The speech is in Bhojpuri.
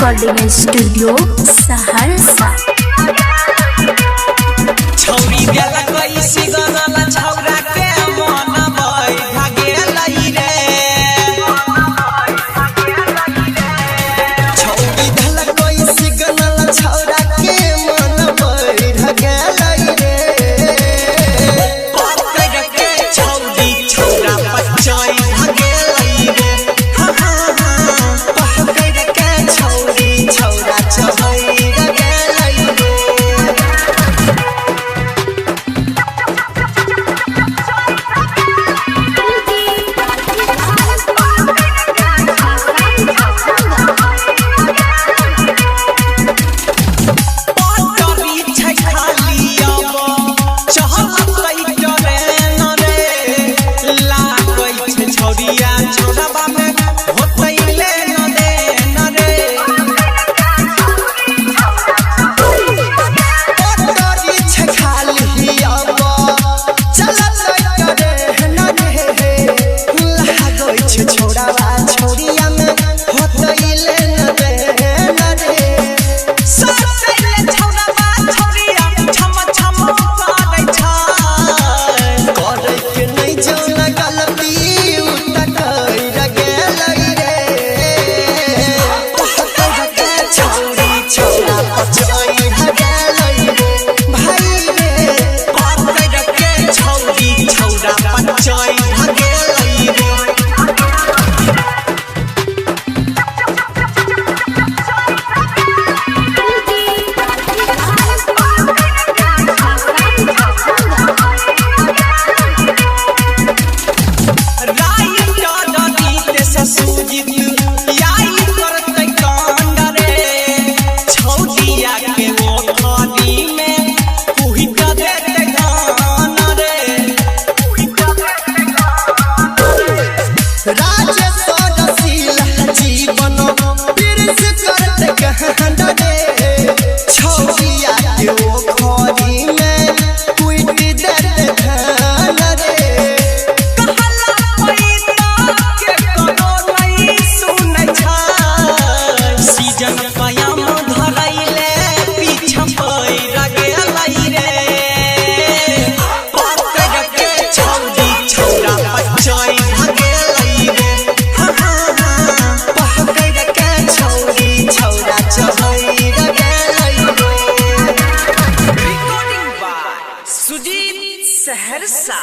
Recording studio Saharsa. छौरी देला कैसी गनला छौरा के मन भई भागेलै रे। छौरी देला कैसी गनला छौरा के मन भई भागेलै रे। पकड़ के छौरी छौरा बचाई भागेलै रे। हा हा हा पकड़ के छौरी छौरा चहई भागेलै रे। सहरसा।